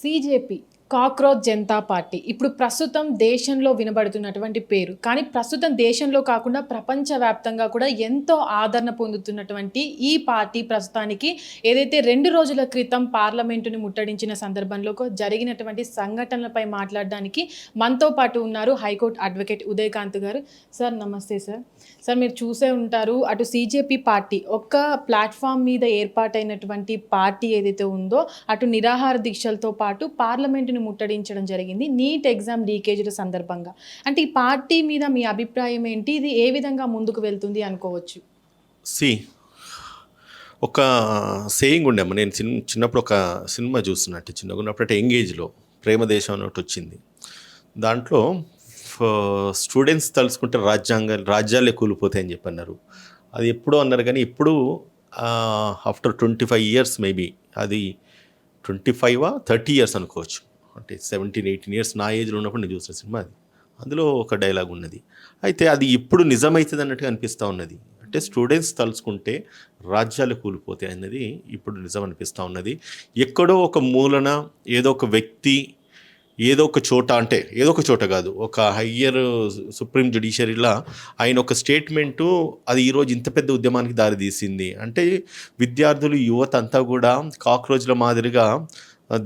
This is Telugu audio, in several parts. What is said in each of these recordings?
సీజేపీ కాక్రోచ్ జనతా పార్టీ ఇప్పుడు ప్రస్తుతం దేశంలో వినబడుతున్నటువంటి పేరు. కానీ ప్రస్తుతం దేశంలో కాకుండా ప్రపంచవ్యాప్తంగా కూడా ఎంతో ఆదరణ పొందుతున్నటువంటి ఈ పార్టీ ప్రస్తుతానికి ఏదైతే 2 రోజుల క్రితం పార్లమెంటుని ముట్టడించిన సందర్భంలో జరిగినటువంటి సంఘటనలపై మాట్లాడడానికి మనతో పాటు ఉన్నారు హైకోర్టు అడ్వకేట్ ఉదయకాంత్ గారు. సార్ నమస్తే సార్. సార్ మీరు చూసే ఉంటారు, అటు సీజేపీ పార్టీ ఒక్క ప్లాట్ఫామ్ మీద ఏర్పాటైనటువంటి పార్టీ ఏదైతే ఉందో అటు నిరాహార దీక్షలతో పాటు పార్లమెంటుని ముట్టడించడం జరిగింది నీట్ ఎగ్జామ్ లీకేజీల సందర్భంగా. అంటే ఈ పార్టీ మీద మీ అభిప్రాయం ఏంటి? ఇది ఏ విధంగా ముందుకు వెళ్తుంది అనుకోవచ్చు? ఒక సేయింగ్ ఉండేమ్మ. నేను చిన్నప్పుడు ఒక సినిమా చూస్తున్నట్టు చిన్నగా ఉన్నప్పుడు ఎంగేజ్లో ప్రేమదేశం అన్నట్టు వచ్చింది. దాంట్లో స్టూడెంట్స్ తలుచుకుంటే రాజ్యాలే కూలిపోతాయని చెప్పి అన్నారు. అది ఎప్పుడో అన్నారు, కానీ ఇప్పుడు ఆఫ్టర్ 25 years మేబీ, అది 30 years అనుకోవచ్చు, అంటే 17-18 years నా ఏజ్లో ఉన్నప్పుడు నేను చూసిన సినిమా అది. అందులో ఒక డైలాగ్ ఉన్నది. అయితే అది ఇప్పుడు నిజమవుతుంది అన్నట్టుగా అనిపిస్తూ ఉన్నది. అంటే స్టూడెంట్స్ తలుచుకుంటే రాజ్యాలు కూలిపోతాయి అన్నది ఇప్పుడు నిజం అనిపిస్తూ ఉన్నది. ఎక్కడో ఒక మూలన ఏదో ఒక వ్యక్తి ఏదో ఒక చోట, అంటే ఏదో ఒక చోట కాదు, ఒక హయ్యర్ సుప్రీం జ్యుడిషియరీలా ఆయన ఒక స్టేట్మెంటు అది ఈరోజు ఇంత పెద్ద ఉద్యమానికి దారితీసింది. అంటే విద్యార్థులు, యువత అంతా కూడా కాక్రోచ్ల మాదిరిగా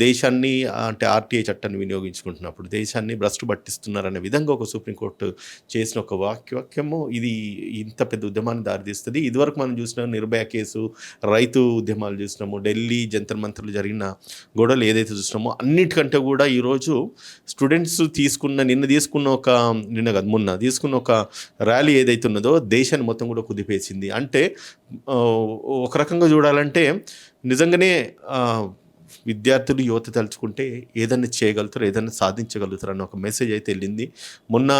దేశాన్ని, అంటే ఆర్టీఐ చట్టాన్ని వినియోగించుకుంటున్నప్పుడు దేశాన్ని భ్రష్టు పట్టిస్తున్నారనే విధంగా ఒక సుప్రీంకోర్టు చేసిన ఒక వాక్యము ఇది ఇంత పెద్ద ఉద్యమాన్ని దారితీస్తుంది. ఇదివరకు మనం చూసిన నిర్భయ కేసు, రైతు ఉద్యమాలు చూసినాము, ఢిల్లీ జంతర్ మంతర్లు జరిగిన గొడవలు ఏదైతే చూసినామో అన్నిటికంటే కూడా ఈరోజు స్టూడెంట్స్ మొన్న తీసుకున్న ఒక ర్యాలీ ఏదైతే ఉన్నదో దేశాన్ని మొత్తం కూడా కుదిపేసింది. అంటే ఒక రకంగా చూడాలంటే నిజంగానే విద్యార్థులు, యువత తలుచుకుంటే ఏదైనా చేయగలుగుతారు, ఏదైనా సాధించగలుగుతారు అన్న ఒక మెసేజ్ అయితే వెళ్ళింది. మొన్న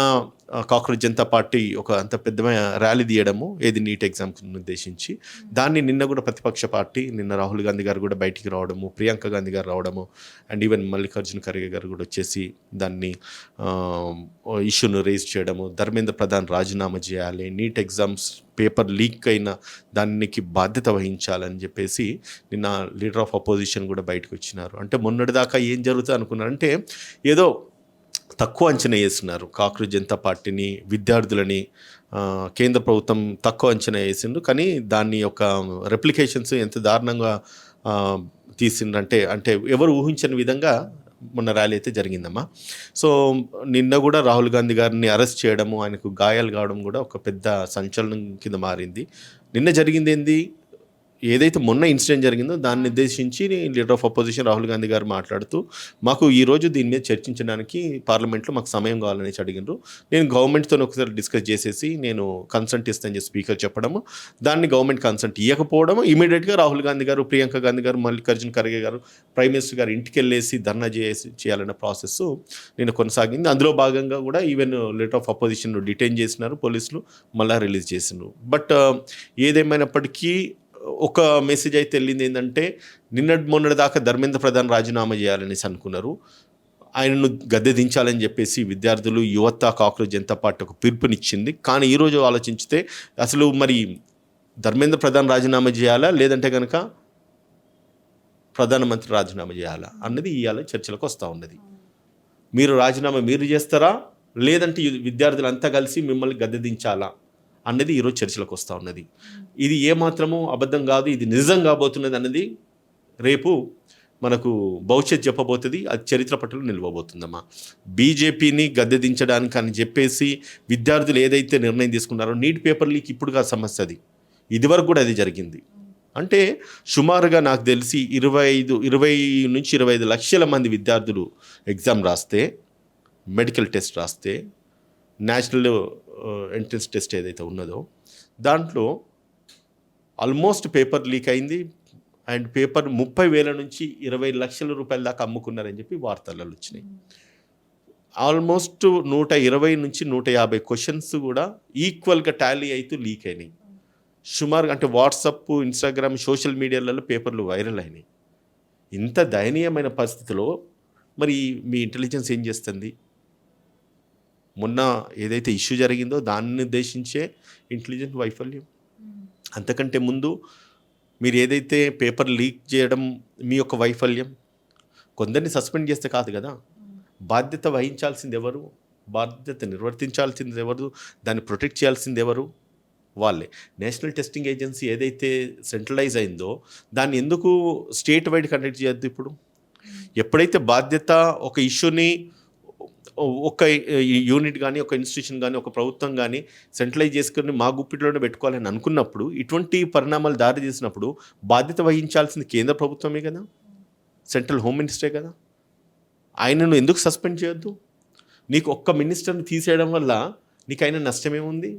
కాక్రోచ్ జనతా పార్టీ ఒక అంత పెద్ద ర్యాలీ తీయడము ఏది నీట్ ఎగ్జామ్కి ఉద్దేశించి, దాన్ని నిన్న కూడా ప్రతిపక్ష పార్టీ, నిన్న రాహుల్ గాంధీ గారు కూడా బయటికి రావడము, ప్రియాంక గాంధీ గారు రావడము, అండ్ ఈవెన్ మల్లికార్జున ఖర్గే గారు కూడా వచ్చేసి దాన్ని ఇష్యూను రేజ్ చేయడము, ధర్మేంద్ర ప్రధాన్ రాజీనామా చేయాలి, నీట్ ఎగ్జామ్స్ పేపర్ లీక్ అయిన దానికి బాధ్యత వహించాలని చెప్పేసి నిన్న లీడర్ ఆఫ్ అపోజిషన్ కూడా బయటకు వచ్చినారు. అంటే మొన్నటిదాకా ఏం జరుగుతుంది అనుకున్నారంటే ఏదో తక్కువ అంచనా వేస్తున్నారు కాక్రోచ్ జనతా పార్టీని, విద్యార్థులని కేంద్ర ప్రభుత్వం తక్కువ అంచనా వేసిండ్రు. కానీ దాని యొక్క రెప్లికేషన్స్ ఎంత దారుణంగా తీసిండ్రంటే, అంటే ఎవరు ఊహించని విధంగా మొన్న ర్యాలీ అయితే జరిగిందమ్మా. సో నిన్న కూడా రాహుల్ గాంధీ గారిని అరెస్ట్ చేయడము, ఆయనకు గాయాలు కావడం కూడా ఒక పెద్ద సంచలనం కింద మారింది. నిన్న జరిగింది ఏంది, ఏదైతే మొన్న ఇన్సిడెంట్ జరిగిందో దాన్ని ఉద్దేశించి leader of opposition Rahul Gandhi గారు మాట్లాడుతూ, మాకు ఈరోజు దీని మీద చర్చించడానికి పార్లమెంట్లో మాకు సమయం కావాలని అడిగినారు. నేను గవర్నమెంట్తో ఒకసారి డిస్కస్ చేసేసి నేను కన్సల్ట్ ఇస్తానని చెప్పి స్పీకర్ చెప్పడము, దాన్ని గవర్నమెంట్ కన్సల్ట్ ఇవ్వకపోవడము, ఇమీడియట్గా రాహుల్ గాంధీ గారు, ప్రియాంక గాంధీ గారు, మల్లికార్జున ఖర్గే గారు ప్రైమ్ మినిస్టర్ గారు ఇంటికి వెళ్ళేసి ధర్నా చేయాలన్న ప్రాసెస్ నేను కొనసాగింది. అందులో భాగంగా కూడా even leader of opposition detain చేసినారు పోలీసులు, మళ్ళీ రిలీజ్ చేసినారు. బట్ ఏదేమైనప్పటికీ ఒక మెసేజ్ అయితే వెళ్ళింది ఏంటంటే, మొన్నటి దాకా ధర్మేంద్ర ప్రధాన్ రాజీనామా చేయాలనేసి అనుకున్నారు, ఆయనను గద్దె దించాలని చెప్పేసి విద్యార్థులు, యువత, కాక్రోచ్ జనతా పార్టీ ఒక పిలుపునిచ్చింది. కానీ ఈరోజు ఆలోచించితే అసలు మరి ధర్మేంద్ర ప్రధాన్ రాజీనామా చేయాలా, లేదంటే కనుక ప్రధానమంత్రి రాజీనామా చేయాలా అన్నది ఇవాళ చర్చలకు వస్తూ ఉన్నది. మీరు చేస్తారా, లేదంటే విద్యార్థులంతా కలిసి మిమ్మల్ని గద్దె దించాలా అన్నది ఈరోజు చర్చలకు వస్తూ ఉన్నది. ఇది ఏమాత్రము అబద్ధం కాదు, ఇది నిజం కాబోతున్నది అన్నది రేపు మనకు భవిష్యత్ చెప్పబోతుంది, అది చరిత్ర పట్టులో నిలవబోతుందమ్మా. బీజేపీని గద్దెదించడానికి అని చెప్పేసి విద్యార్థులు ఏదైతే నిర్ణయం తీసుకున్నారో, నీట్ పేపర్ లీక్ ఇప్పుడు కాదు సమస్య, అది ఇదివరకు కూడా అది జరిగింది. అంటే సుమారుగా నాకు తెలిసి 20 నుంచి 25 లక్షల మంది విద్యార్థులు ఎగ్జామ్ రాస్తే, మెడికల్ టెస్ట్ రాస్తే, నేషనల్ ఎంట్రన్స్ టెస్ట్ ఏదైతే ఉన్నదో దాంట్లో ఆల్మోస్ట్ పేపర్ లీక్ అయింది. అండ్ పేపర్ 30,000 నుంచి 20 లక్షల రూపాయల దాకా అమ్ముకున్నారని చెప్పి వార్తలలో వచ్చినాయి. ఆల్మోస్ట్ 120 నుంచి 150 క్వశ్చన్స్ కూడా ఈక్వల్గా టాలీ అయితే లీక్ అయినాయి. సుమారుగా అంటే వాట్సాప్, ఇన్స్టాగ్రామ్, సోషల్ మీడియాలలో పేపర్లు వైరల్ అయినాయి. ఇంత దయనీయమైన పరిస్థితిలో మరి మీ ఇంటెలిజెన్స్ ఏం చేస్తుంది? మొన్న ఏదైతే ఇష్యూ జరిగిందో దాన్ని ఉద్దేశించే ఇంటెలిజెంట్ వైఫల్యం. అంతకంటే ముందు మీరు ఏదైతే పేపర్ లీక్ చేయడం మీ యొక్క వైఫల్యం, కొందరిని సస్పెండ్ చేస్తే కాదు కదా, బాధ్యత వహించాల్సింది ఎవరు, బాధ్యత నిర్వర్తించాల్సింది ఎవరు, దాన్ని ప్రొటెక్ట్ చేయాల్సింది ఎవరు, వాళ్ళే. నేషనల్ టెస్టింగ్ ఏజెన్సీ ఏదైతే సెంట్రలైజ్ అయిందో దాన్ని ఎందుకు స్టేట్ వైడ్ కండక్ట్ చేయొద్దు? ఇప్పుడు ఎప్పుడైతే బాధ్యత ఒక ఇష్యూని ఒక యూనిట్ కానీ, ఒక ఇన్స్టిట్యూషన్ కానీ, ఒక ప్రభుత్వం కానీ సెంట్రలైజ్ చేసుకుని మా గుప్పిట్లోనే పెట్టుకోవాలని అనుకున్నప్పుడు, ఇటువంటి పరిణామాలు దారి తీసినప్పుడు బాధ్యత వహించాల్సింది కేంద్ర ప్రభుత్వమే కదా, సెంట్రల్ హోమ్ మినిస్టరే కదా. ఆయనను ఎందుకు సస్పెండ్ చేయొద్దు? నీకు ఒక్క మినిస్టర్ని తీసేయడం వల్ల నీకు అయిన నష్టమేముంది?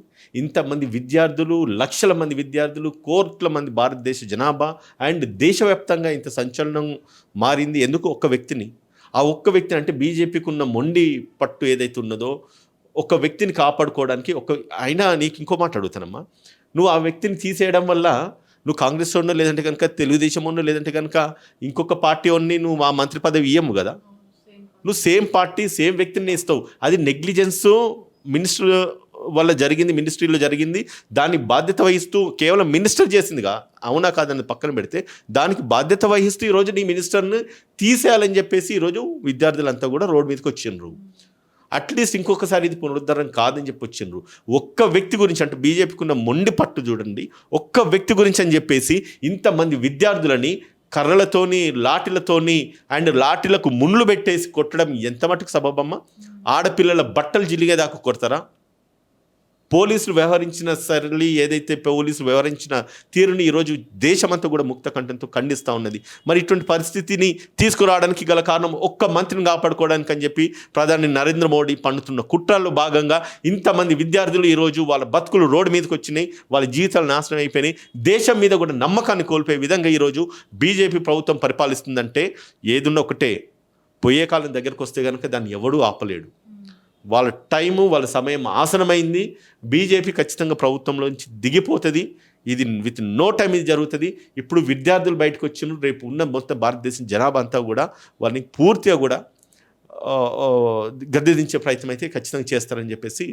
ఇంతమంది విద్యార్థులు, లక్షల మంది విద్యార్థులు, కోట్ల మంది భారతదేశ జనాభా అండ్ దేశవ్యాప్తంగా ఇంత సంచలనం మారింది ఎందుకు? ఒక్క వ్యక్తిని. ఆ ఒక్క వ్యక్తిని అంటే బీజేపీకి ఉన్న మొండి పట్టు ఏదైతే ఉన్నదో ఒక వ్యక్తిని కాపాడుకోవడానికి అయినా నీకు ఇంకో మాట అడుగుతానమ్మా, నువ్వు ఆ వ్యక్తిని తీసేయడం వల్ల నువ్వు కాంగ్రెస్ ఉన్నో లేదంటే కనుక తెలుగుదేశం ఉన్నో లేదంటే కనుక ఇంకొక పార్టీ ఉన్ని నువ్వు ఆ మంత్రి పదవి ఇయ్యము కదా. నువ్వు సేమ్ పార్టీ సేమ్ వ్యక్తిని ఇస్తావు. అది నెగ్లిజెన్స్ మినిస్టర్ వల్ల జరిగింది, మినిస్ట్రీలో జరిగింది. దాన్ని బాధ్యత వహిస్తూ కేవలం మినిస్టర్ చేసిందిగా, అవునా కాదని పక్కన పెడితే దానికి బాధ్యత వహిస్తూ ఈరోజు నీ మినిస్టర్ని తీసేయాలని చెప్పేసి ఈరోజు విద్యార్థులంతా కూడా రోడ్డు మీదకి వచ్చిండ్రు. అట్లీస్ట్ ఇంకొకసారి ఇది పునరుద్ధరణ కాదని చెప్పి వచ్చిండ్రు. ఒక్క వ్యక్తి గురించి అంటే బీజేపీకి ఉన్న మొండి పట్టు చూడండి, ఒక్క వ్యక్తి గురించి అని చెప్పేసి ఇంతమంది విద్యార్థులని కర్రలతోని, లాఠీలతోని అండ్ లాఠీలకు ముళ్ళు పెట్టేసి కొట్టడం ఎంత మటుకు సబబమ్మ? ఆడపిల్లల బట్టలు జిలిగేదాకా కొడతారా? పోలీసులు వ్యవహరించిన సరళి ఏదైతే పోలీసులు వ్యవహరించిన తీరుని ఈరోజు దేశమంతా కూడా ముక్త కంఠంతో ఖండిస్తూ ఉన్నది. మరి ఇటువంటి పరిస్థితిని తీసుకురావడానికి గల కారణం ఒక్క మంత్రిని కాపాడుకోవడానికి అని చెప్పి ప్రధాని నరేంద్ర మోడీ పన్నుతున్న కుట్రల్లో భాగంగా ఇంతమంది విద్యార్థులు ఈరోజు వాళ్ళ బతుకులు రోడ్డు మీదకి వచ్చినాయి, వాళ్ళ జీవితాలు నాశనం అయిపోయినాయి. దేశం మీద కూడా నమ్మకాన్ని కోల్పోయే విధంగా ఈరోజు బీజేపీ ప్రభుత్వం పరిపాలిస్తుందంటే ఏదున్న ఒకటే, పోయే కాలం దగ్గరకు వస్తే కనుక దాన్ని ఎవడూ ఆపలేడు. వాళ్ళ టైము, వాళ్ళ సమయం ఆసనమైంది. బీజేపీ ఖచ్చితంగా ప్రభుత్వంలోంచి దిగిపోతుంది. ఇది విత్ నో టైం ఇది జరుగుతుంది. ఇప్పుడు విద్యార్థులు బయటకు వచ్చిన రేపు ఉన్న మొత్తం భారతదేశం జనాభా అంతా కూడా వారిని పూర్తిగా కూడా గద్దె దించే ప్రయత్నం అయితే ఖచ్చితంగా చేస్తారని చెప్పేసి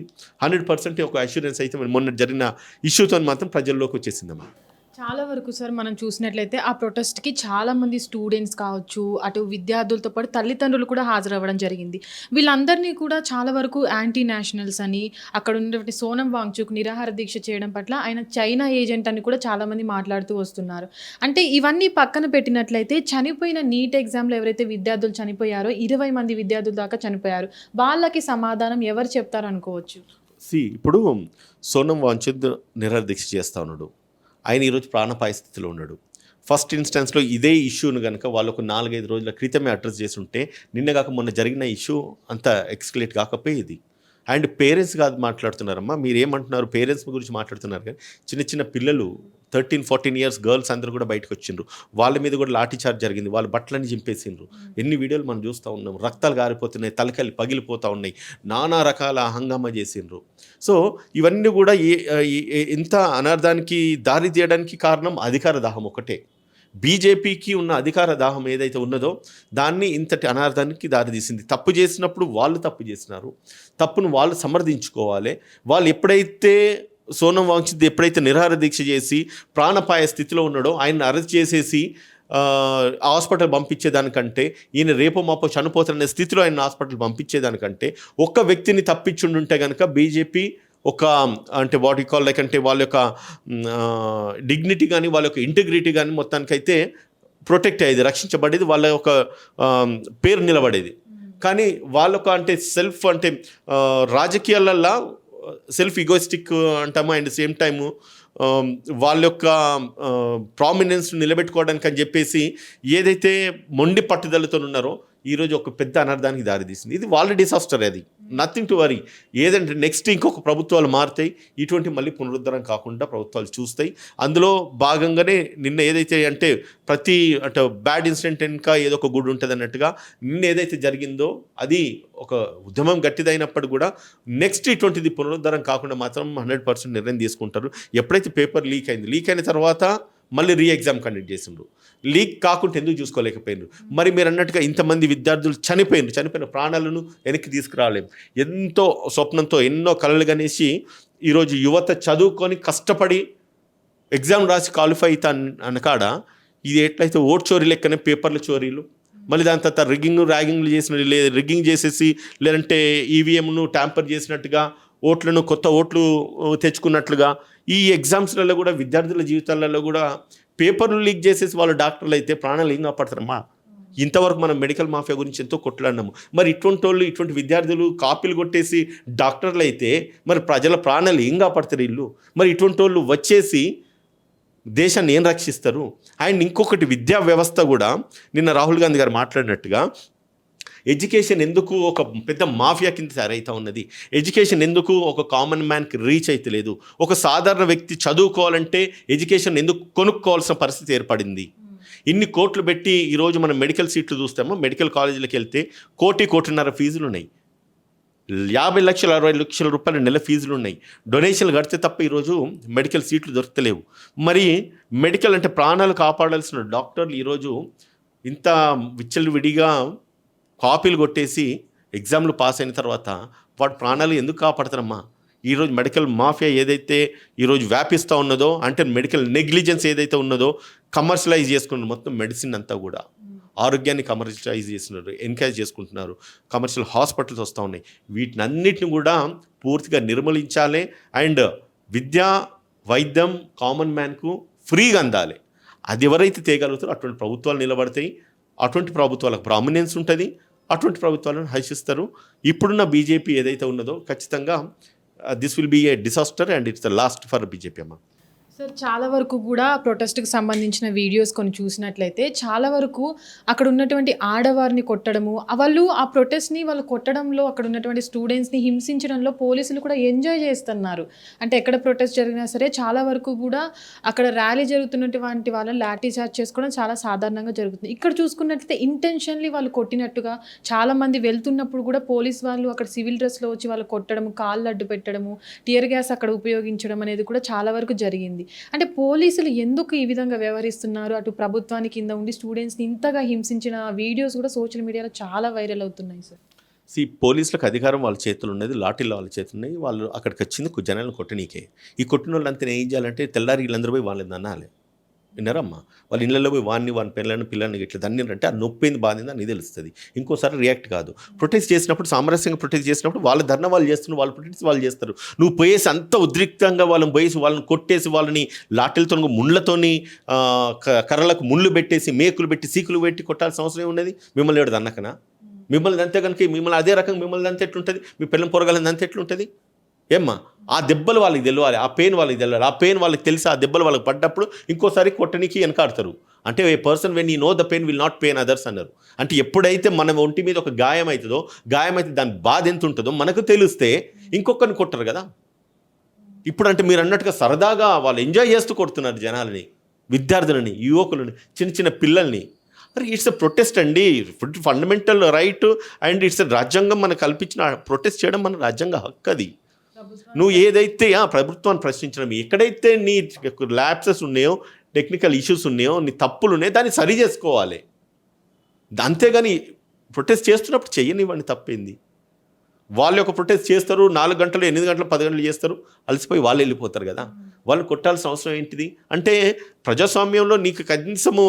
100% ఒక అష్యూరెన్స్ అయితే మొన్న జరిగిన ఇష్యూతో మాత్రం ప్రజల్లోకి వచ్చేసిందమ్మా. చాలా వరకు సార్ మనం చూసినట్లయితే ఆ ప్రొటెస్ట్కి చాలామంది స్టూడెంట్స్ కావచ్చు, అటు విద్యార్థులతో పాటు తల్లిదండ్రులు కూడా హాజరవ్వడం జరిగింది. వీళ్ళందరినీ కూడా చాలా వరకు యాంటీ నేషనల్స్ అని, అక్కడ ఉన్నటువంటి సోనం వాంగ్చుక్ నిరాహార దీక్ష చేయడం పట్ల ఆయన చైనా ఏజెంట్ అని కూడా చాలామంది మాట్లాడుతూ వస్తున్నారు. అంటే ఇవన్నీ పక్కన పెట్టినట్లయితే చనిపోయిన నీట్ ఎగ్జామ్లో ఎవరైతే విద్యార్థులు చనిపోయారో 20 మంది విద్యార్థుల దాకా చనిపోయారు, వాళ్ళకి సమాధానం ఎవరు చెప్తారు అనుకోవచ్చు? ఇప్పుడు సోనం వాంగ్చుక్ నిరాహార దీక్ష చేస్తా ఉన్నాడు. ఆయన ఈరోజు ప్రాణాపాయ స్థితిలో ఉన్నాడు. ఫస్ట్ ఇన్స్టెన్స్లో ఇదే ఇష్యూను కనుక వాళ్ళు ఒక 4-5 రోజుల క్రితమే అడ్రస్ చేసి ఉంటే నిన్న కాక మొన్న జరిగిన ఇష్యూ అంత ఎక్స్కలేట్ కాకపోయేది. అండ్ పేరెంట్స్ కాదు మాట్లాడుతున్నారమ్మా, మీరు ఏమంటున్నారు? పేరెంట్స్ గురించి మాట్లాడుతున్నారు కానీ చిన్న చిన్న పిల్లలు 13-14 ఇయర్స్ గర్ల్స్ అందరూ కూడా బయటకు వచ్చిండ్రు. వాళ్ళ మీద కూడా లాఠీ చార్జ్ జరిగింది. వాళ్ళ బట్టలని చింపేసిండ్రు. ఎన్ని వీడియోలు మనం చూస్తూ ఉన్నాం. రక్తాలు గారిపోతున్నాయి, తలకాయలు పగిలిపోతూ ఉన్నాయి, నానా రకాల హంగామా చేసిండ్రు. సో ఇవన్నీ కూడా ఇంత అనర్థానికి దారి తీయడానికి కారణం అధికార దాహం ఒకటే. బీజేపీకి ఉన్న అధికార దాహం ఏదైతే ఉన్నదో దాన్ని ఇంతటి అనార్థానికి దారితీసింది. తప్పు చేసినప్పుడు వాళ్ళు తప్పు చేసినారు, తప్పును వాళ్ళు సమర్థించుకోవాలి. వాళ్ళు ఎప్పుడైతే సోనం వాంగ్చుక్ ఎప్పుడైతే నిరాహార దీక్ష చేసి ప్రాణాపాయ స్థితిలో ఉన్నాడో ఆయన అరెస్ట్ చేసేసి హాస్పిటల్ పంపించేదానికంటే, ఈయన రేపో మాపో చనిపోతారనే స్థితిలో ఆయన హాస్పిటల్ పంపించేదానికంటే ఒక్క వ్యక్తిని తప్పించుండుంటే కనుక బీజేపీ ఒక అంటే వాట్ యు కాల్ లైక్ అంటే వాళ్ళ యొక్క డిగ్నిటీ కానీ వాళ్ళ యొక్క ఇంటిగ్రిటీ కానీ మొత్తానికైతే ప్రొటెక్ట్ అయ్యేది, రక్షించబడేది, వాళ్ళ యొక్క పేరు నిలబడేది. కానీ వాళ్ళొక అంటే సెల్ఫ్ అంటే రాజకీయాలల్లో సెల్ఫ్ ఈగోయిస్టిక్ అంటాము. అండ్ సేమ్ టైము వాళ్ళ యొక్క ప్రామినెన్స్ నిలబెట్టుకోవడానికి అని చెప్పేసి ఏదైతే మొండి పట్టుదలతో ఉన్నారో ఈరోజు ఒక పెద్ద అనర్థానికి దారితీసింది. ఇది వాళ్ళ డిసాస్టర్, అది నథింగ్ టు వరీ. ఏదంటే నెక్స్ట్ ఇంకొక ప్రభుత్వాలు మారుతాయి, ఇటువంటి మళ్ళీ పునరుద్ధరణ కాకుండా ప్రభుత్వాలు చూస్తాయి. అందులో భాగంగానే నిన్న ఏదైతే అంటే ప్రతి అంటే బ్యాడ్ ఇన్సిడెంట్ ఇంకా ఏదో ఒక గుడ్ ఉంటుంది అన్నట్టుగా నిన్న ఏదైతే జరిగిందో అది ఒక ఉద్యమం గట్టిదైనప్పుడు కూడా నెక్స్ట్ ఇటువంటిది పునరుద్ధరణ కాకుండా మాత్రం 100% నిర్ణయం తీసుకుంటారు. ఎప్పుడైతే పేపర్ లీక్ అయిన తర్వాత మళ్ళీ ఎగ్జామ్ కండక్ట్ చేసిండ్రు. లీక్ కాకుండా ఎందుకు చూసుకోలేకపోయినారు? మరి మీరు అన్నట్టుగా ఇంతమంది విద్యార్థులు చనిపోయిన ప్రాణాలను వెనక్కి తీసుకురాలేం. ఎంతో స్వప్నంతో ఎన్నో కలలు కనేసి ఈరోజు యువత చదువుకొని కష్టపడి ఎగ్జామ్ రాసి క్వాలిఫై అవుతా అనకాడ ఇది ఎట్లయితే ఓట్ చోరీ లెక్కనే పేపర్ల చోరీలు, మళ్ళీ దాని తర్వాత ర్యాగింగ్లు చేసిన రిగ్గింగ్ చేసేసి లేదంటే ఈవీఎంను ట్యాంపర్ చేసినట్టుగా కొత్త ఓట్లు తెచ్చుకున్నట్లుగా ఈ ఎగ్జామ్స్లలో కూడా విద్యార్థుల జీవితాలలో కూడా పేపర్లు లీక్ చేసేసి వాళ్ళు డాక్టర్లు అయితే ప్రాణాలు ఏం కాపాడతారమ్మా. ఇంతవరకు మనం మెడికల్ మాఫియా గురించి ఎంతో కొట్లాడినాము. మరి ఇటువంటి విద్యార్థులు కాపీలు కొట్టేసి డాక్టర్లు అయితే మరి ప్రజల ప్రాణాలు ఏం కాపాడతారు వీళ్ళు? మరి ఇటువంటి వాళ్ళు వచ్చేసి దేశాన్ని ఏం రక్షిస్తారు? అండ్ ఇంకొకటి విద్యా వ్యవస్థ కూడా నిన్న రాహుల్ గాంధీ గారు మాట్లాడినట్టుగా ఎడ్యుకేషన్ ఎందుకు ఒక పెద్ద మాఫియా కింద తయారైతా ఉన్నది, ఎడ్యుకేషన్ ఎందుకు ఒక కామన్ మ్యాన్కి రీచ్ అయితే లేదు, ఒక సాధారణ వ్యక్తి చదువుకోవాలంటే ఎడ్యుకేషన్ ఎందుకు కొనుక్కోవాల్సిన పరిస్థితి ఏర్పడింది. ఇన్ని కోట్లు పెట్టి ఈరోజు మనం మెడికల్ సీట్లు చూస్తామో మెడికల్ కాలేజీలకు వెళ్తే 1.5 ఫీజులు ఉన్నాయి, 50 లక్షల 60 లక్షల రూపాయల నెల ఫీజులు ఉన్నాయి. డొనేషన్లు కడితే తప్ప ఈరోజు మెడికల్ సీట్లు దొరకలేవు. మరి మెడికల్ అంటే ప్రాణాలు కాపాడాల్సిన డాక్టర్లు ఈరోజు ఇంత విచ్చలవిడిగా కాపీలు కొట్టేసి ఎగ్జామ్లు పాస్ అయిన తర్వాత వాటి ప్రాణాలు ఎందుకు కాపాడతారమ్మా? ఈరోజు మెడికల్ మాఫియా ఏదైతే ఈరోజు వ్యాపిస్తూ ఉన్నదో, అంటే మెడికల్ నెగ్లిజెన్స్ ఏదైతే ఉన్నదో కమర్షియలైజ్ చేసుకున్నారు. మొత్తం మెడిసిన్ అంతా కూడా ఆరోగ్యాన్ని కమర్షియలైజ్ చేస్తున్నారు, ఎన్కరేజ్ చేసుకుంటున్నారు. కమర్షియల్ హాస్పిటల్స్ వస్తూ ఉన్నాయి. వీటిని అన్నిటిని కూడా పూర్తిగా నిర్మూలించాలి. అండ్ విద్యా వైద్యం కామన్ మ్యాన్కు ఫ్రీగా అందాలి. అది ఎవరైతే తేగలుగుతారో అటువంటి ప్రభుత్వాలు నిలబడతాయి. అటువంటి ప్రభుత్వాలకు ప్రామినెన్స్ ఉంటుంది. అటువంటి ప్రభుత్వాలను హర్షిస్తారు. ఇప్పుడున్న బీజేపీ ఏదైతే ఉన్నదో ఖచ్చితంగా this will be a disaster and it's the last for BJP అమ్మ. సార్ చాలా వరకు కూడా ప్రొటెస్ట్కి సంబంధించిన వీడియోస్ కొన్ని చూసినట్లయితే చాలా వరకు అక్కడ ఉన్నటువంటి ఆడవారిని కొట్టడము, వాళ్ళు ఆ ప్రొటెస్ట్ని వాళ్ళు కొట్టడంలో అక్కడ ఉన్నటువంటి స్టూడెంట్స్ని హింసించడంలో పోలీసులు కూడా ఎంజాయ్ చేస్తున్నారు. అంటే ఎక్కడ ప్రొటెస్ట్ జరిగినా సరే చాలా వరకు కూడా అక్కడ ర్యాలీ జరుగుతున్నటువంటి వాళ్ళని లాఠీ చార్జ్ చేసుకోవడం చాలా సాధారణంగా జరుగుతుంది. ఇక్కడ చూసుకున్నట్లయితే ఇంటెన్షన్లీ వాళ్ళు కొట్టినట్టుగా చాలామంది వెళ్తున్నప్పుడు కూడా పోలీస్ వాళ్ళు అక్కడ సివిల్ డ్రెస్లో వచ్చి వాళ్ళు కొట్టడము, కాళ్ళు అడ్డు పెట్టడము, టియర్ గ్యాస్ అక్కడ ఉపయోగించడం అనేది కూడా చాలా వరకు జరిగింది. అంటే పోలీసులు ఎందుకు ఈ విధంగా వ్యవహరిస్తున్నారు? అటు ప్రభుత్వానికి కింద ఉండి స్టూడెంట్స్ని ఇంతగా హింసించిన వీడియోస్ కూడా సోషల్ మీడియాలో చాలా వైరల్ అవుతున్నాయి సార్. పోలీసులకు అధికారం వాళ్ళ చేతులు ఉన్నది, లాఠీలు వాళ్ళ చేతులు ఉన్నాయి. వాళ్ళు అక్కడికి వచ్చింది జనాలను కొట్టనీకే. ఈ కొట్టిన వాళ్ళంతా ఏం చేయాలంటే తెల్లారి వీళ్ళందరూ పోయి వాళ్ళని అనాలి. విన్నారమ్మా? వాళ్ళ ఇళ్ళల్లో పోయి వాని పిల్లల్ని ఇట్లా దన్నిరంటే ఆ నొప్పింది బాధింది అని తెలుస్తుంది. ఇంకోసారి రియాక్ట్ కాదు. ప్రొటెస్ట్ చేసినప్పుడు సామరస్యంగా ప్రొటెస్ట్ చేసినప్పుడు వాళ్ళ ధర్నా వాళ్ళు చేస్తున్నారు, వాళ్ళ ప్రొటెస్ట్ వాళ్ళు చేస్తారు. నువ్వు పోయేసి అంత ఉద్రిక్తంగా వాళ్ళని పోయేసి వాళ్ళని కొట్టేసి వాళ్ళని లాఠీలతో ముళ్ళతోని కర్రలకు ముళ్ళు పెట్టేసి మేకులు పెట్టి సీకులు పెట్టి కొట్టాల్సిన అవసరం ఏమున్నది? మిమ్మల్ని ఎవడు దన్నకనా? మిమ్మల్ని అంతే కనుక మిమ్మల్ని అదే రకంగా మిమ్మల్ని అంతే ఎట్లుంటుంది? మీ పిల్లలు పొరగాలని అంతే ఎట్లుంటుంది? ఏమ్మా? ఆ దెబ్బలు వాళ్ళకి తెలియాలి, ఆ పెయిన్ వాళ్ళకి తెలియాలి. ఆ పెయిన్ వాళ్ళకి తెలిసి ఆ దెబ్బలు వాళ్ళకి పడ్డప్పుడు ఇంకోసారి కొట్టనికి వెనకాడతారు. అంటే a person when you know the pain will not pain others అన్నారు. అంటే ఎప్పుడైతే మన ఒంటి మీద ఒక గాయం అవుతుందో, గాయమైతే దాని బాధ ఎంత ఉంటుందో మనకు తెలిస్తే ఇంకొకరిని కొట్టరు కదా. ఇప్పుడు అంటే మీరు అన్నట్టుగా సరదాగా వాళ్ళు ఎంజాయ్ చేస్తూ కొడుతున్నారు జనాలని, విద్యార్థులని, యువకులని, చిన్న చిన్న పిల్లల్ని. మరి ఇట్స్ ఎ ప్రొటెస్ట్ అండి, ఫండమెంటల్ రైట్ అండ్ ఇట్స్ రాజ్యాంగం మనకు కల్పించిన ప్రొటెస్ట్ చేయడం మన రాజ్యాంగ హక్కు. అది నువ్వు ఏదైతే ప్రభుత్వాన్ని ప్రశ్నించడం, ఎక్కడైతే నీ ల్యాప్సెస్ ఉన్నాయో, టెక్నికల్ ఇష్యూస్ ఉన్నాయో, నీ తప్పులు ఉన్నాయో దాన్ని సరి చేసుకోవాలి. అంతేగాని ప్రొటెస్ట్ చేస్తున్నప్పుడు చెయ్యనివ్వండి, తప్పింది. వాళ్ళు ఒక ప్రొటెస్ట్ చేస్తారు, 4 గంటలు 8 గంటలు 10 గంటలు చేస్తారు, అలసిపోయి వాళ్ళు వెళ్ళిపోతారు కదా. వాళ్ళు కొట్టాల్సిన అవసరం ఏంటిది? అంటే ప్రజాస్వామ్యంలో నీకు కనీసము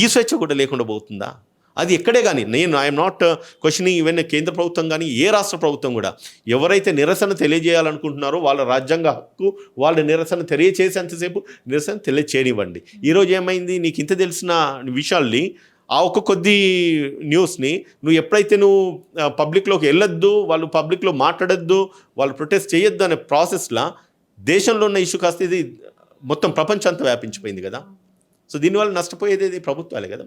ఈ స్వేచ్ఛ కూడా లేకుండా పోతుందా? అది ఎక్కడే కానీ ఐఎమ్ నాట్ క్వశ్చనింగ్ ఈవెన్ కేంద్ర ప్రభుత్వం కానీ ఏ రాష్ట్ర ప్రభుత్వం కూడా ఎవరైతే నిరసన తెలియజేయాలనుకుంటున్నారో వాళ్ళ రాజ్యాంగ హక్కు, వాళ్ళ నిరసన తెలియచేసేంతసేపు నిరసన తెలియచేయనివ్వండి. ఈరోజు ఏమైంది? నీకు ఇంత తెలిసిన విషయాల్ని ఆ ఒక్క కొద్ది న్యూస్ని నువ్వు ఎప్పుడైతే నువ్వు పబ్లిక్లోకి వెళ్ళొద్దు, వాళ్ళు పబ్లిక్లో మాట్లాడొద్దు, వాళ్ళు ప్రొటెస్ట్ చేయొద్దు అనే ప్రాసెస్లో దేశంలో ఉన్న ఇష్యూ కాస్త ఇది మొత్తం ప్రపంచంతా వ్యాపించిపోయింది కదా. సో దీనివల్ల నష్టపోయేది ప్రభుత్వాలే కదా.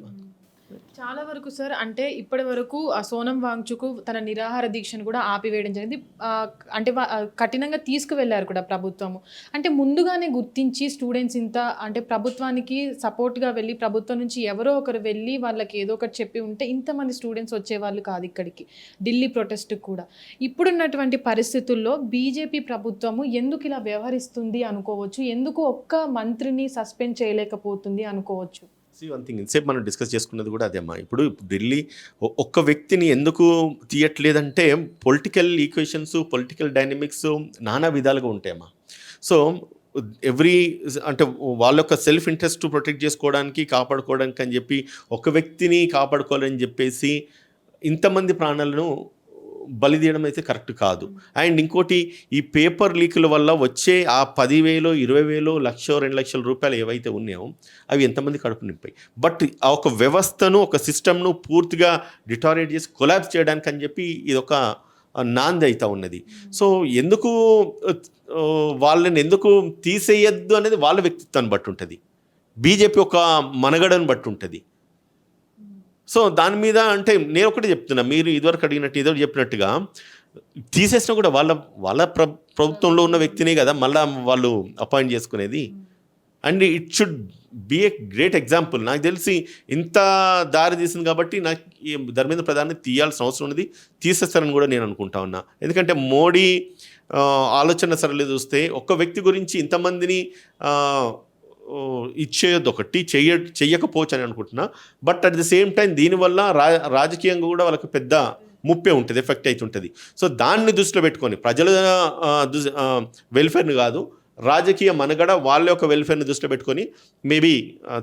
చాలా వరకు సార్ అంటే ఇప్పటి వరకు సోనం వాంగ్చుక్ తన నిరాహార దీక్షను కూడా ఆపివేయడం జరిగింది. అంటే కఠినంగా తీసుకువెళ్ళారు కూడా ప్రభుత్వము. అంటే ముందుగానే గుర్తించి స్టూడెంట్స్ ఇంత అంటే ప్రభుత్వానికి సపోర్ట్గా వెళ్ళి ప్రభుత్వం నుంచి ఎవరో ఒకరు వెళ్ళి వాళ్ళకి ఏదో ఒకటి చెప్పి ఉంటే ఇంతమంది స్టూడెంట్స్ వచ్చేవాళ్ళు కాదు ఇక్కడికి, ఢిల్లీ ప్రొటెస్ట్కి కూడా. ఇప్పుడున్నటువంటి పరిస్థితుల్లో బీజేపీ ప్రభుత్వము ఎందుకు ఇలా వ్యవహరిస్తుంది అనుకోవచ్చు, ఎందుకు ఒక్క మంత్రిని సస్పెండ్ చేయలేకపోతుంది అనుకోవచ్చు. వన్ థింగ్ ఇంతసేపు మనం డిస్కస్ చేసుకున్నది కూడా అదేమ్మా. ఇప్పుడు ఢిల్లీ ఒక్క వ్యక్తిని ఎందుకు తీయట్లేదంటే పొలిటికల్ ఈక్వేషన్స్, పొలిటికల్ డైనమిక్స్ నానా విధాలుగా ఉంటాయమ్మా. సో ఎవ్రీ అంటే వాళ్ళ యొక్క సెల్ఫ్ ఇంట్రెస్ట్ ప్రొటెక్ట్ చేసుకోవడానికి కాపాడుకోవడానికి అని చెప్పి ఒక వ్యక్తిని కాపాడుకోవాలని చెప్పేసి ఇంతమంది ప్రాణాలను బలి తీయడం అయితే కరెక్ట్ కాదు. అండ్ ఇంకోటి, ఈ పేపర్ లీకుల వల్ల వచ్చే ఆ 10,000, 20,000, 1,00,000, 2,00,000 రూపాయలు ఏవైతే ఉన్నాయో అవి ఎంతమంది కడుపు నింపాయి. బట్ ఆ ఒక వ్యవస్థను, ఒక సిస్టమ్ను పూర్తిగా డిటారేట్ చేసి కొలాప్స్ చేయడానికి అని చెప్పి ఇది ఒక నాంది అవుతా ఉన్నది. సో ఎందుకు వాళ్ళని ఎందుకు తీసేయద్దు అనేది వాళ్ళ వ్యక్తిత్వాన్ని బట్టి ఉంటుంది, బీజేపీ ఒక మనగడను బట్టి ఉంటుంది. సో దాని మీద అంటే నేను ఒకటి చెప్తున్నా, మీరు ఇదివరకు అడిగినట్టు ఇదో చెప్పినట్టుగా తీసేసినా కూడా వాళ్ళ ప్రభుత్వంలో ఉన్న వ్యక్తినే కదా మళ్ళీ వాళ్ళు అపాయింట్ చేసుకునేది. And it should be a great example. నాకు తెలిసి ఇంత దారి తీసింది కాబట్టి నాకు ఈ ధర్మేంద్ర ప్రధాన్ని తీయాల్సిన అవసరం ఉన్నది, తీసేస్తారని కూడా నేను అనుకుంటా ఉన్నా. ఎందుకంటే మోడీ ఆలోచన సరళి చూస్తే ఒక్క వ్యక్తి గురించి ఇంతమందిని ఇచ్చేయద్దు, ఒకటి చెయ్యకపోవచ్చు అని అనుకుంటున్నా. But at the same time దీనివల్ల రాజకీయంగా కూడా వాళ్ళకి పెద్ద ముప్పే ఉంటుంది, ఎఫెక్ట్ అవుతుంటుంది. సో దాన్ని దృష్టిలో పెట్టుకొని ప్రజల వెల్ఫేర్ని కాదు, రాజకీయ మనగడ వాళ్ళ యొక్క వెల్ఫేర్ని దృష్టిలో పెట్టుకొని మేబీ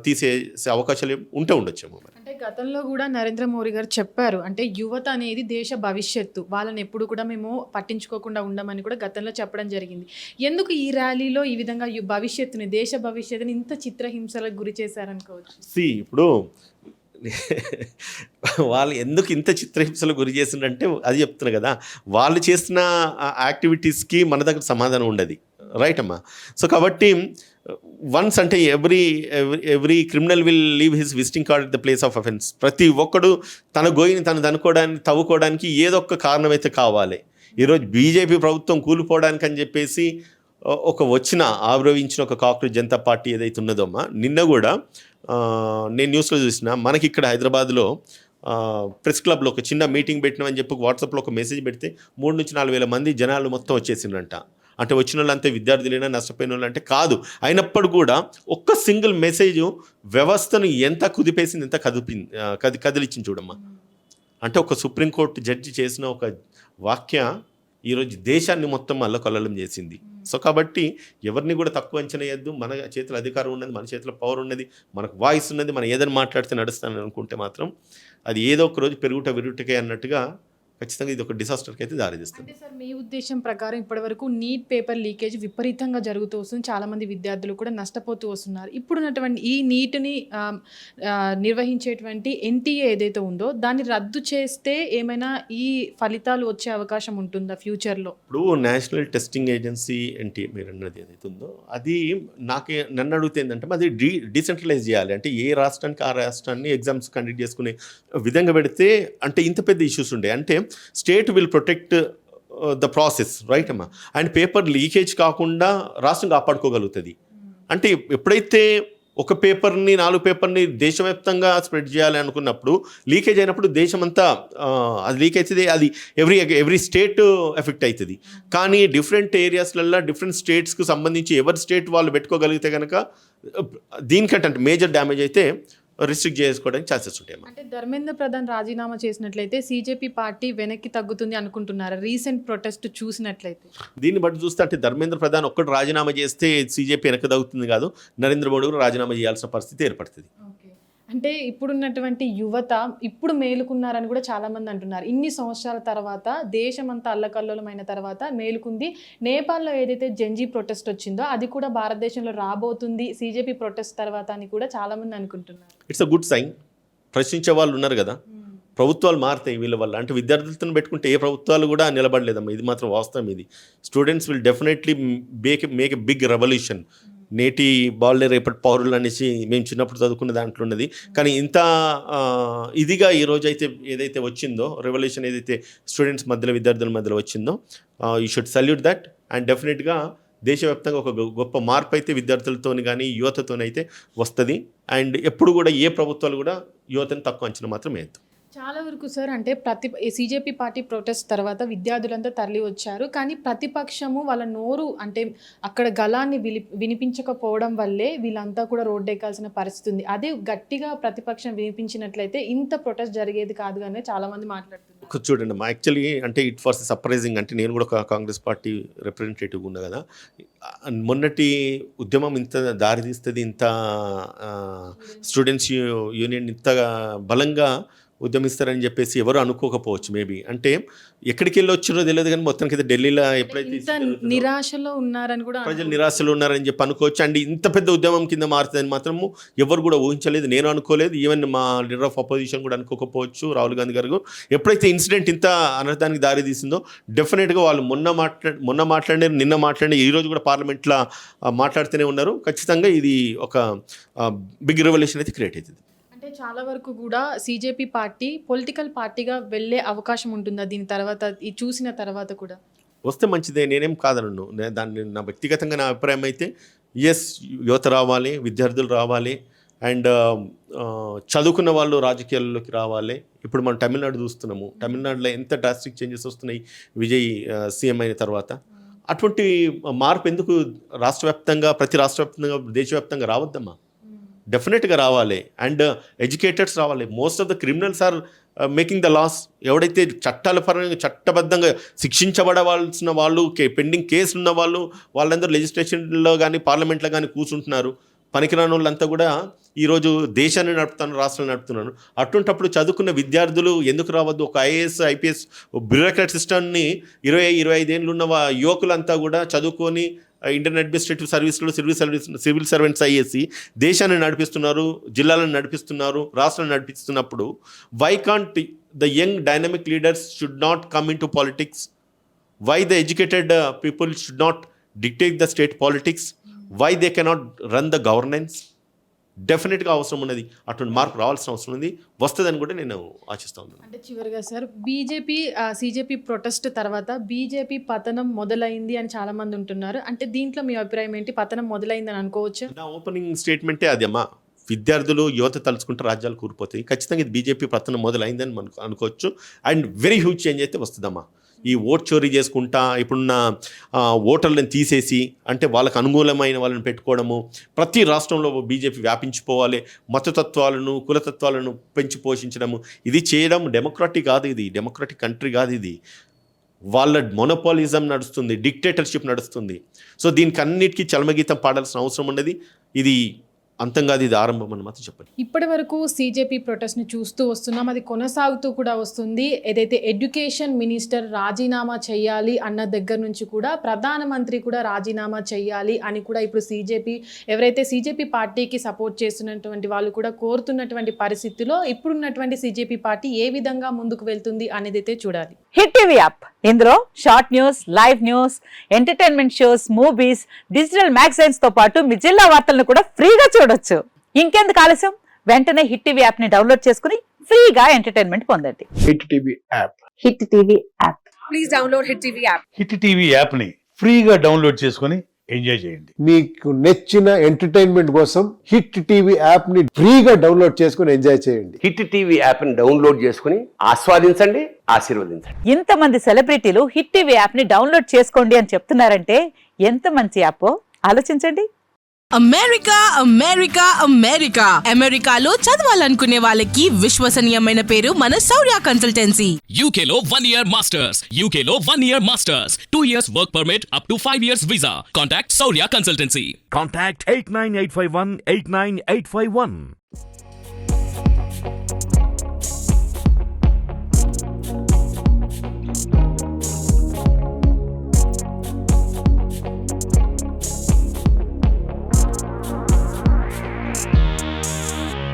తీసేసే అవకాశాలు ఉండొచ్చేమో. అంటే గతంలో కూడా నరేంద్ర మోడీ గారు చెప్పారు, అంటే యువత అనేది దేశ భవిష్యత్తు, వాళ్ళని ఎప్పుడు కూడా మేము పట్టించుకోకుండా ఉండమని కూడా గతంలో చెప్పడం జరిగింది. ఎందుకు ఈ ర్యాలీలో ఈ విధంగా భవిష్యత్తుని, దేశ భవిష్యత్తుని ఇంత చిత్రహింసలకు గురి చేశారనుకోవచ్చు? ఇప్పుడు వాళ్ళు ఎందుకు ఇంత చిత్రహింసలకు గురి చేసిందంటే అది చెప్తున్నా కదా, వాళ్ళు చేసిన యాక్టివిటీస్కి మన దగ్గర సమాధానం ఉండదు, రైట్ అమ్మా. సో కాబట్టి వన్స్ అంటే every criminal will leave his visiting card at the place of offence. ప్రతి ఒక్కడు తన గోయిని తవ్వుకోవడానికి ఏదో ఒక కారణం అయితే కావాలి. ఈరోజు బీజేపీ ప్రభుత్వం కూలిపోవడానికి అని చెప్పేసి ఆవిర్భవించిన ఒక కాక్రోచ్ జనతా పార్టీ ఏదైతే ఉన్నదో అమ్మా, నిన్న కూడా నేను న్యూస్లో చూసిన, మనకి ఇక్కడ హైదరాబాద్లో ప్రెస్ క్లబ్లో ఒక చిన్న మీటింగ్ పెట్టినామని చెప్పి వాట్సాప్లో ఒక మెసేజ్ పెడితే 3,000 నుంచి 4,000 మంది జనాలు మొత్తం వచ్చేసిండ్రంట. అంటే వచ్చిన వాళ్ళంతా విద్యార్థులైనా, నష్టపోయిన వాళ్ళు అంటే కాదు. అయినప్పుడు కూడా ఒక్క సింగిల్ మెసేజ్ వ్యవస్థను ఎంత కుదిపేసింది, ఎంత కదిలిచ్చింది చూడమ్మా. అంటే ఒక సుప్రీంకోర్టు జడ్జి చేసిన ఒక వాక్య ఈరోజు దేశాన్ని మొత్తం అల్లకల్లోలం చేసింది. సో కాబట్టి ఎవరిని కూడా తక్కువ అంచనా వేయద్దు. మన చేతిలో అధికారం ఉన్నది, మన చేతిలో పవర్ ఉన్నది, మనకు వాయిస్ ఉన్నది. మనం ఏదైనా మాట్లాడితే నడుస్తానని అనుకుంటే మాత్రం అది ఏదో ఒక రోజు విరుగుటకే అన్నట్టుగా ఖచ్చితంగా ఇది ఒక డిసాస్టర్కి అయితే దారితీస్తుంది. అంటే సార్, మీ ఉద్దేశం ప్రకారం ఇప్పటివరకు నీట్ పేపర్ లీకేజ్ విపరీతంగా జరుగుతూ వస్తుంది, చాలామంది విద్యార్థులు కూడా నష్టపోతూ వస్తున్నారు. ఇప్పుడున్నటువంటి ఈ నీట్ని నిర్వహించేటువంటి ఎన్టీఏ ఏదైతే ఉందో దాన్ని రద్దు చేస్తే ఏమైనా ఈ ఫలితాలు వచ్చే అవకాశం ఉంటుందా ఫ్యూచర్లో? ఇప్పుడు నేషనల్ టెస్టింగ్ ఏజెన్సీ ఎన్టీఏ మీరు అన్నది ఏదైతే ఉందో అది నన్ను అడిగితే ఏంటంటే అది డీసెంట్రలైజ్ చేయాలి. అంటే ఏ రాష్ట్రానికి ఆ రాష్ట్రాన్ని ఎగ్జామ్స్ కండక్ట్ చేసుకునే విధంగా పెడితే అంటే ఇంత పెద్ద ఇష్యూస్ ఉండే. అంటే state will protect the process, right అమ్మా. అండ్ పేపర్ లీకేజ్ కాకుండా రాష్ట్రం కాపాడుకోగలుగుతుంది. అంటే ఎప్పుడైతే ఒక పేపర్ని 4 పేపర్ని దేశవ్యాప్తంగా స్ప్రెడ్ చేయాలి అనుకున్నప్పుడు లీకేజ్ అయినప్పుడు దేశమంతా అది లీక్ అవుతుంది, అది ఎవ్రీ స్టేట్ ఎఫెక్ట్ అవుతుంది. కానీ డిఫరెంట్ ఏరియాస్లలో డిఫరెంట్ స్టేట్స్కి సంబంధించి ఎవరి స్టేట్ వాళ్ళు పెట్టుకోగలిగితే కనుక దీనికంటే అంటే మేజర్ డ్యామేజ్ అయితే రిస్ట్రిక్ట్ చేసుకోవడానికి ఛాన్సెస్ ఉంటాయి. అంటే ధర్మేంద్ర ప్రధాన్ రాజీనామా చేసినట్లయితే సిజేపీ పార్టీ వెనక్కి తగ్గుతుంది అనుకుంటున్నారు రీసెంట్ ప్రొటెస్ట్ చూసినట్లయితే? దీన్ని బట్టి చూస్తే అంటే ధర్మేంద్ర ప్రధాన్ ఒక్కటి రాజీనామా చేస్తే సిజేపీ వెనక్కి తగ్గుతుంది కాదు, నరేంద్ర మోడీ కూడా రాజీనామా చేయాల్సిన పరిస్థితి ఏర్పడుతుంది. అంటే ఇప్పుడున్నటువంటి యువత ఇప్పుడు మేలుకున్నారని కూడా చాలామంది అంటున్నారు. ఇన్ని సంవత్సరాల తర్వాత దేశం అంతా అల్లకల్లోలమైన తర్వాత మేలుకుంది. నేపాల్లో ఏదైతే జెంజీ ప్రొటెస్ట్ వచ్చిందో అది కూడా భారతదేశంలో రాబోతుంది సిజేపీ ప్రొటెస్ట్ తర్వాత అని కూడా చాలామంది అనుకుంటున్నారు. It's a good sign. ప్రశ్నించే వాళ్ళు ఉన్నారు కదా, ప్రభుత్వాలు మారుతాయి వీళ్ళ వల్ల. అంటే విద్యార్థులతో పెట్టుకుంటే ఏ ప్రభుత్వాలు కూడా నిలబడలేదమ్మా, ఇది మాత్రం వాస్తవం. ఇది students will definitely make a big revolution. నేటి బాల్డే రేపటి పౌరులు అనేసి మేము చిన్నప్పుడు చదువుకున్న దాంట్లో ఉన్నది. కానీ ఇంత ఇదిగా ఈరోజు అయితే ఏదైతే వచ్చిందో రెవల్యూషన్, ఏదైతే స్టూడెంట్స్ మధ్యలో విద్యార్థుల మధ్యలో వచ్చిందో, you should salute that. And డెఫినెట్గా దేశవ్యాప్తంగా ఒక గొప్ప మార్పు అయితే విద్యార్థులతో కానీ యువతతోనైతే వస్తుంది. అండ్ ఎప్పుడు కూడా ఏ ప్రభుత్వాలు కూడా యువతను తక్కువ అంచనా మాత్రం వేయద్దు. చాలా వరకు సార్, అంటే సిజేపీ పార్టీ ప్రొటెస్ట్ తర్వాత విద్యార్థులంతా తరలి వచ్చారు. కానీ ప్రతిపక్షము వాళ్ళ నోరు అంటే అక్కడ గళాన్ని వినిపించకపోవడం వల్లే వీళ్ళంతా కూడా రోడ్డు ఎక్కాల్సిన పరిస్థితి ఉంది. అదే గట్టిగా ప్రతిపక్షం వినిపించినట్లయితే ఇంత ప్రొటెస్ట్ జరిగేది కాదు అని చాలామంది మాట్లాడుతున్నారు. చూడండి అమ్మా, యాక్చువల్లీ అంటే ఇట్ ఫర్ సర్ప్రైజింగ్, అంటే నేను కూడా ఒక కాంగ్రెస్ పార్టీ రిప్రజెంటేటివ్ ఉన్నా కదా, మొన్నటి ఉద్యమం ఇంత దారితీస్తుంది, ఇంత స్టూడెంట్స్ యూనియన్ ఇంతగా బలంగా ఉద్యమిస్తారని చెప్పేసి ఎవరు అనుకోకపోవచ్చు. మేబీ అంటే ఎక్కడికి వెళ్ళి వచ్చినో తెలియదు, కానీ మొత్తానికి అయితే ఢిల్లీలో ఎప్పుడైతే ఇంత నిరాశలో ఉన్నారని కూడా ప్రజలు నిరాశలు ఉన్నారని చెప్పి అనుకోవచ్చు. అండ్ ఇంత పెద్ద ఉద్యమం కింద మారుతుందని మాత్రము ఎవరు కూడా ఊహించలేదు, నేను అనుకోలేదు, ఈవెన్ మా లీడర్ ఆఫ్ అపోజిషన్ కూడా అనుకోకపోవచ్చు, రాహుల్ గాంధీ గారు. ఎప్పుడైతే ఇన్సిడెంట్ ఇంత అనర్థానికి దారి తీసిందో డెఫినెట్గా వాళ్ళు మొన్న మాట్లాడినారు, నిన్న మాట్లాడిన, ఈరోజు కూడా పార్లమెంట్లో మాట్లాడుతూనే ఉన్నారు. ఖచ్చితంగా ఇది ఒక బిగ్ రెవల్యూషన్ అయితే క్రియేట్ అవుతుంది. అంటే చాలా వరకు కూడా సీజేపీ పార్టీ పొలిటికల్ పార్టీగా వెళ్ళే అవకాశం ఉంటుందా దీని తర్వాత, ఈ చూసిన తర్వాత కూడా? వస్తే మంచిదే, నేనేం కాదనను. దాన్ని నా వ్యక్తిగతంగా నా అభిప్రాయం అయితే ఎస్, యువత రావాలి, విద్యార్థులు రావాలి, అండ్ చదువుకున్న వాళ్ళు రాజకీయాల్లోకి రావాలి. ఇప్పుడు మనం తమిళనాడు చూస్తున్నాము, తమిళనాడులో ఎంత డ్రాస్టిక్ చేంజెస్ వస్తున్నాయి విజయ్ సీఎం అయిన తర్వాత. అటువంటి మార్పు ఎందుకు ప్రతి రాష్ట్ర వ్యాప్తంగా దేశవ్యాప్తంగా రావద్దమ్మా? డెఫినెట్గా రావాలి. అండ్ ఎడ్యుకేటెడ్స్ రావాలి. Most of the criminals are making the laws. ఎవడైతే చట్టాల పరంగా చట్టబద్ధంగా శిక్షించబడవలసిన వాళ్ళు, పెండింగ్ కేసులు ఉన్న వాళ్ళు, వాళ్ళందరూ లెజిస్లేషన్లో కానీ పార్లమెంట్లో కానీ కూర్చుంటున్నారు. పనికిరాని వాళ్ళంతా కూడా ఈరోజు దేశాన్ని నడుపుతున్నారు, రాష్ట్రాన్ని నడుపుతున్నారు. అటువంటప్పుడు చదువుకున్న విద్యార్థులు ఎందుకు రావద్దు? ఒక ఐఏఎస్ ఐపీఎస్ బ్యూరోక్రాట్ సిస్టమ్ని 20-25 ఏళ్ళు ఉన్న యువకులంతా కూడా చదువుకొని ఇండియన్ అడ్మినిస్ట్రేటివ్ సర్వీస్లో సివిల్ సర్వెంట్స్ అయ్యేసి దేశాన్ని నడిపిస్తున్నారు, జిల్లాలను నడిపిస్తున్నారు, రాష్ట్రాన్ని నడిపిస్తున్నప్పుడు why can't the young dynamic leaders should not come into politics? Why the educated people should not dictate the state politics? Why they cannot run the governance? డెఫినెట్గా అవసరం ఉన్నది, అటువంటి మార్పు రావాల్సిన అవసరం ఉంది, వస్తుందని కూడా నేను ఆశిస్తూ ఉన్నాను. అంటే చివరిగా సార్, సీజేపీ ప్రొటెస్ట్ తర్వాత బీజేపీ పతనం మొదలైంది అని చాలా మంది ఉంటున్నారు. అంటే దీంట్లో మీ అభిప్రాయం ఏంటి? పతనం మొదలైందని అనుకోవచ్చు? నా ఓపెనింగ్ స్టేట్మెంటే అది అమ్మా. విద్యార్థులు యువత తలుచుకుంటే రాజ్యాలు కూలిపోతాయి. ఖచ్చితంగా ఇది బీజేపీ పతనం మొదలైందని మనం అనుకోవచ్చు. అండ్ వెరీ హ్యూజ్ చేంజ్ అయితే వస్తుందమ్మా. ఈ ఓట్ చోరీ చేసుకుంటా ఇప్పుడున్న ఓటర్లను తీసేసి, అంటే వాళ్ళకు అనుకూలమైన వాళ్ళని పెట్టుకోవడము, ప్రతి రాష్ట్రంలో బీజేపీ వ్యాపించిపోవాలి, మతతత్వాలను కులతత్వాలను పెంచి పోషించడము, ఇది చేయడం డెమోక్రటిక్ కాదు, ఇది డెమోక్రటిక్ కంట్రీ కాదు. ఇది వాళ్ళ మొనోపాలిజం నడుస్తుంది, డిక్టేటర్షిప్ నడుస్తుంది. సో దీనికి అన్నిటికీ చలమగీతం పాడాల్సిన అవసరం ఉన్నది. ఇది అంతం కాదు, ఇది ఆరంభం అని మాత్రం చెప్పండి. ఇప్పటి వరకు సీజేపీ ప్రొటెస్ట్ని చూస్తూ వస్తున్నాం, అది కొనసాగుతూ కూడా వస్తుంది. ఏదైతే ఎడ్యుకేషన్ మినిస్టర్ రాజీనామా చేయాలి అన్న దగ్గర నుంచి కూడా ప్రధానమంత్రి కూడా రాజీనామా చేయాలి అని కూడా ఇప్పుడు ఎవరైతే సీజేపీ పార్టీకి సపోర్ట్ చేస్తున్నటువంటి వాళ్ళు కూడా కోరుతున్నటువంటి పరిస్థితిలో ఇప్పుడున్నటువంటి సీజేపీ పార్టీ ఏ విధంగా ముందుకు వెళ్తుంది అనేది అయితే చూడాలి. హిట్ టీవీ యాప్, ఇందులో short news, live news, entertainment shows, movies, digital magazines తో పాటు మీ జిల్లా వార్తలను కూడా ఫ్రీగా చూడొచ్చు. ఇంకెందుకు ఆలస్యం? వెంటనే హిట్ టీవీ యాప్ ని డౌన్లోడ్ చేసుకుని ఫ్రీగా ఎంటర్టైన్మెంట్ పొందండి. Hit TV app. Hit TV app. Please download hit TV app. Hit TV app ని ఫ్రీగా డౌన్లోడ్ చేసుకొని ఎంజాయ్ చేయండి. మీకు నచ్చిన ఎంటర్టైన్మెంట్ కోసం హిట్ టీవీ యాప్ ని ఫ్రీగా డౌన్లోడ్ చేసుకొని ఎంజాయ్ చేయండి. హిట్ టీవీ యాప్ ని డౌన్లోడ్ చేసుకుని ఆస్వాదించండి, ఆశీర్వదించండి. ఇంతమంది సెలబ్రిటీలు హిట్ టీవీ యాప్ ని డౌన్లోడ్ చేసుకోండి అని చెప్తున్నారంటే ఎంత మంచి యాప్ ఆలోచించండి. అమెరికాలో చదవాలనుకునే వాళ్ళకి విశ్వసనీయమైన పేరు మన శౌర్య కన్సల్టెన్సీ. UK లో 1 year masters, UK లో 1 year masters, 2 years work permit up to 5 years visa. Contact Saurya Consultancy. Contact 89851 89851.